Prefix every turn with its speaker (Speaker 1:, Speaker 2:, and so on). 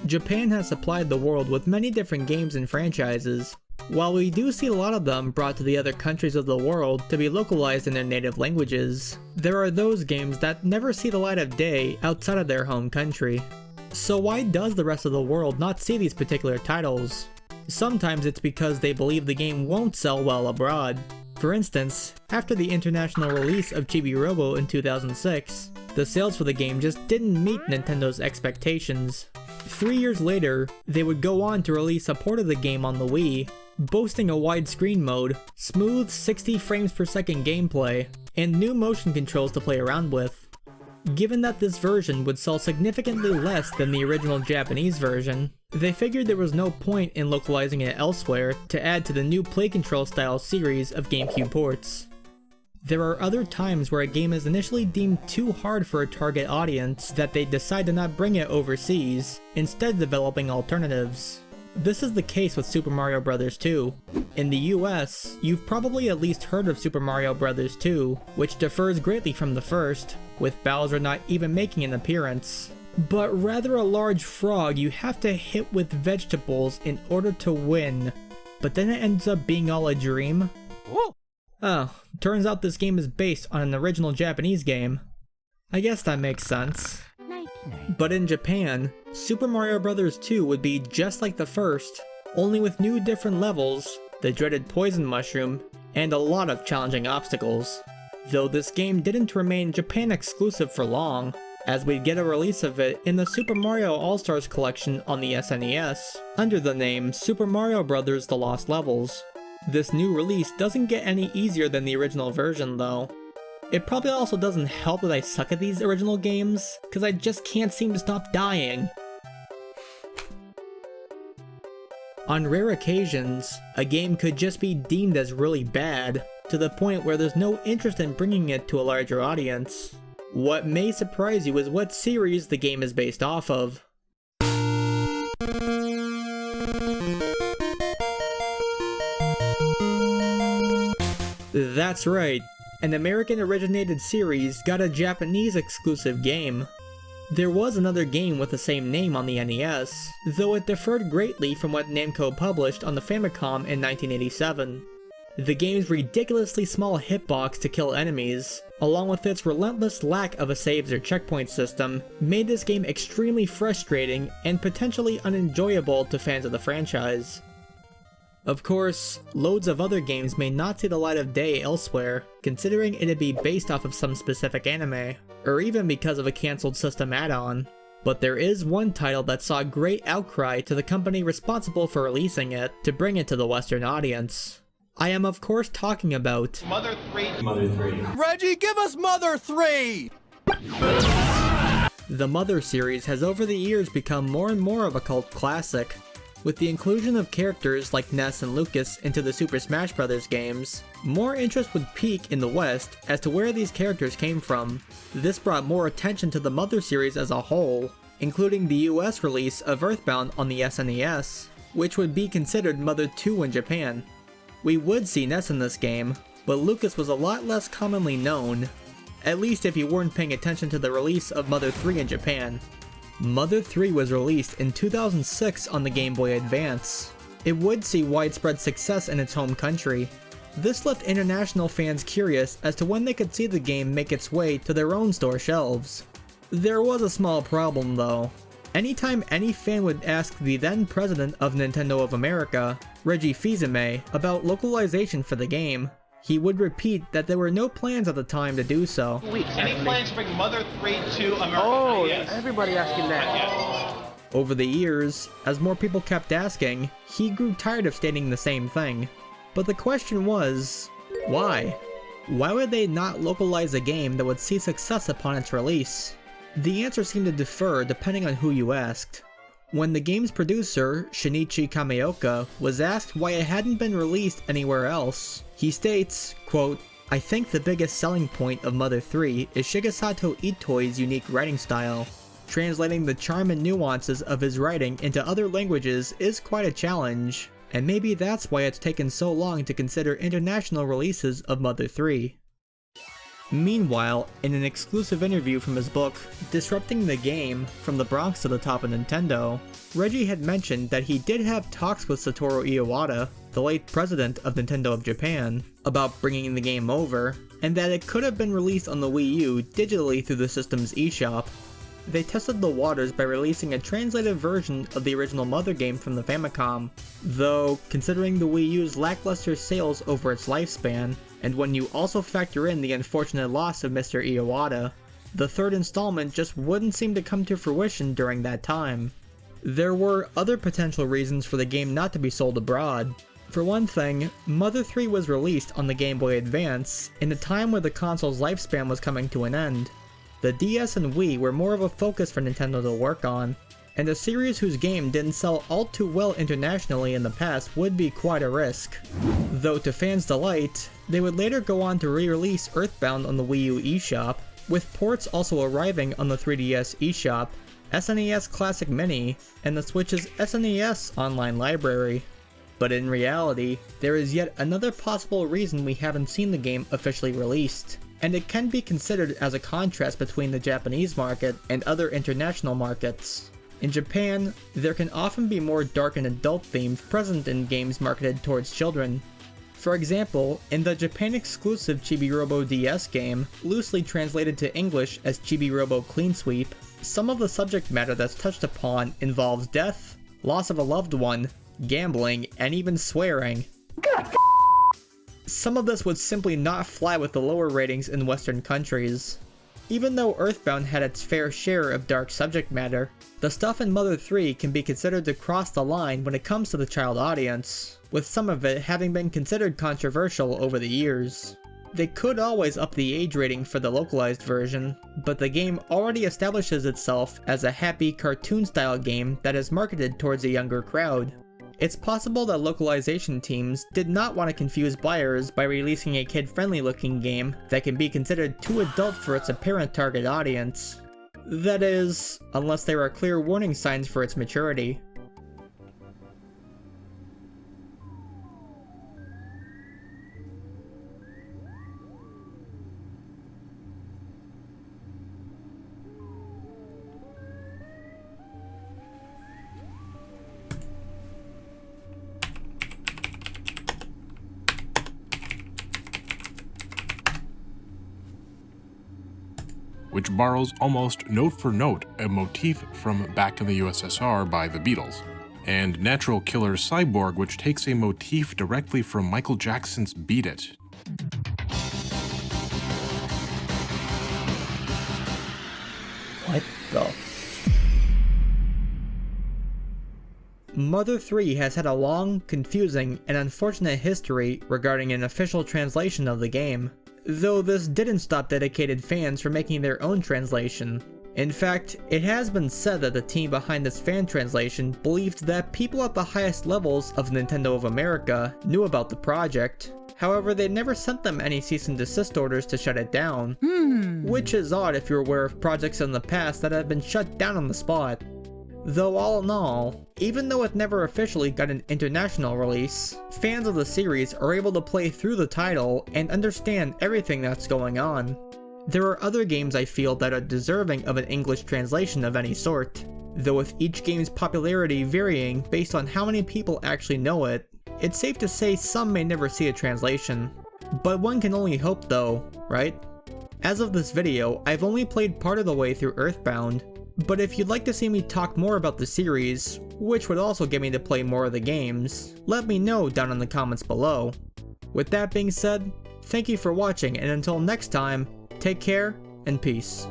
Speaker 1: Japan has supplied the world with many different games and franchises. While we do see a lot of them brought to the other countries of the world to be localized in their native languages, there are those games that never see the light of day outside of their home country. So why does the rest of the world not see these particular titles? Sometimes it's because they believe the game won't sell well abroad. For instance, after the international release of Chibi Robo in 2006, the sales for the game just didn't meet Nintendo's expectations. 3 years later, they would go on to release a port of the game on the Wii, boasting a widescreen mode, smooth 60 frames per second gameplay, and new motion controls to play around with. Given that this version would sell significantly less than the original Japanese version, they figured there was no point in localizing it elsewhere to add to the new play control style series of GameCube ports. There are other times where a game is initially deemed too hard for a target audience that they decide to not bring it overseas, instead developing alternatives. This is the case with Super Mario Bros. 2. In the US, you've probably at least heard of Super Mario Bros. 2, which differs greatly from the first, with Bowser not even making an appearance. But rather a large frog you have to hit with vegetables in order to win. But then it ends up being all a dream?
Speaker 2: Whoa.
Speaker 1: Oh, turns out this game is based on an original Japanese game. I guess that makes sense. But in Japan, Super Mario Bros. 2 would be just like the first, only with new different levels, the dreaded poison mushroom, and a lot of challenging obstacles. Though this game didn't remain Japan exclusive for long, as we'd get a release of it in the Super Mario All-Stars collection on the SNES, under the name Super Mario Bros. The Lost Levels. This new release doesn't get any easier than the original version though. It probably also doesn't help that I suck at these original games, cause I just can't seem to stop dying. On rare occasions, a game could just be deemed as really bad, to the point where there's no interest in bringing it to a larger audience. What may surprise you is what series the game is based off of. That's right, an American-originated series got a Japanese-exclusive game. There was another game with the same name on the NES, though it differed greatly from what Namco published on the Famicom in 1987. The game's ridiculously small hitbox to kill enemies, along with its relentless lack of a saves or checkpoint system, made this game extremely frustrating and potentially unenjoyable to fans of the franchise. Of course, loads of other games may not see the light of day elsewhere, considering it'd be based off of some specific anime, or even because of a cancelled system add-on. But there is one title that saw great outcry to the company responsible for releasing it to bring it to the Western audience. I am of course talking about
Speaker 2: Mother 3.
Speaker 3: Mother 3.
Speaker 2: Reggie, give us Mother 3!
Speaker 1: The Mother series has over the years become more and more of a cult classic. With the inclusion of characters like Ness and Lucas into the Super Smash Bros. Games, more interest would peak in the West as to where these characters came from. This brought more attention to the Mother series as a whole, including the US release of Earthbound on the SNES, which would be considered Mother 2 in Japan. We would see Ness in this game, but Lucas was a lot less commonly known, at least if you weren't paying attention to the release of Mother 3 in Japan. Mother 3 was released in 2006 on the Game Boy Advance. It would see widespread success in its home country. This left international fans curious as to when they could see the game make its way to their own store shelves. There was a small problem though. Anytime any fan would ask the then president of Nintendo of America, Reggie Fils-Aimé, about localization for the game, he would repeat that there were no plans at the time to do so.
Speaker 2: Any plans to bring Mother 3 to America?
Speaker 4: Oh,
Speaker 2: yes.
Speaker 4: Everybody asking that.
Speaker 2: Yes.
Speaker 1: Over the years, as more people kept asking, he grew tired of stating the same thing. But the question was, why? Why would they not localize a game that would see success upon its release? The answer seemed to differ depending on who you asked. When the game's producer, Shinichi Kameoka, was asked why it hadn't been released anywhere else, he states, quote, "I think the biggest selling point of Mother 3 is Shigesato Itoi's unique writing style. Translating the charm and nuances of his writing into other languages is quite a challenge, and maybe that's why it's taken so long to consider international releases of Mother 3. Meanwhile, in an exclusive interview from his book, Disrupting the Game, From the Bronx to the Top of Nintendo, Reggie had mentioned that he did have talks with Satoru Iwata, the late president of Nintendo of Japan, about bringing the game over, and that it could have been released on the Wii U digitally through the system's eShop. They tested the waters by releasing a translated version of the original Mother game from the Famicom, though, considering the Wii U's lackluster sales over its lifespan, and when you also factor in the unfortunate loss of Mr. Iwata, the third installment just wouldn't seem to come to fruition during that time. There were other potential reasons for the game not to be sold abroad. For one thing, Mother 3 was released on the Game Boy Advance in a time where the console's lifespan was coming to an end. The DS and Wii were more of a focus for Nintendo to work on, and a series whose game didn't sell all too well internationally in the past would be quite a risk. Though to fans' delight, they would later go on to re-release Earthbound on the Wii U eShop, with ports also arriving on the 3DS eShop, SNES Classic Mini, and the Switch's SNES online library. But in reality, there is yet another possible reason we haven't seen the game officially released, and it can be considered as a contrast between the Japanese market and other international markets. In Japan, there can often be more dark and adult themes present in games marketed towards children. For example, in the Japan-exclusive Chibi Robo DS game, loosely translated to English as Chibi Robo Clean Sweep, some of the subject matter that's touched upon involves death, loss of a loved one, gambling, and even swearing. Some of this would simply not fly with the lower ratings in Western countries. Even though Earthbound had its fair share of dark subject matter, the stuff in Mother 3 can be considered to cross the line when it comes to the child audience, with some of it having been considered controversial over the years. They could always up the age rating for the localized version, but the game already establishes itself as a happy cartoon-style game that is marketed towards a younger crowd. It's possible that localization teams did not want to confuse buyers by releasing a kid-friendly looking game that can be considered too adult for its apparent target audience. That is, unless there are clear warning signs for its maturity.
Speaker 3: Which borrows almost note for note a motif from Back in the USSR by the Beatles, and Natural Killer Cyborg, which takes a motif directly from Michael Jackson's Beat It.
Speaker 1: What the Mother 3 has had a long, confusing, and unfortunate history regarding an official translation of the game, though this didn't stop dedicated fans from making their own translation. In fact, it has been said that the team behind this fan translation believed that people at the highest levels of Nintendo of America knew about the project. However, they never sent them any cease and desist orders to shut it down, which is odd if you're aware of projects in the past that have been shut down on the spot. Though all in all, even though it never officially got an international release, fans of the series are able to play through the title and understand everything that's going on. There are other games I feel that are deserving of an English translation of any sort, though with each game's popularity varying based on how many people actually know it, it's safe to say some may never see a translation. But one can only hope though, right? As of this video, I've only played part of the way through Earthbound, but if you'd like to see me talk more about the series, which would also get me to play more of the games, let me know down in the comments below. With that being said, thank you for watching, and until next time, take care and peace.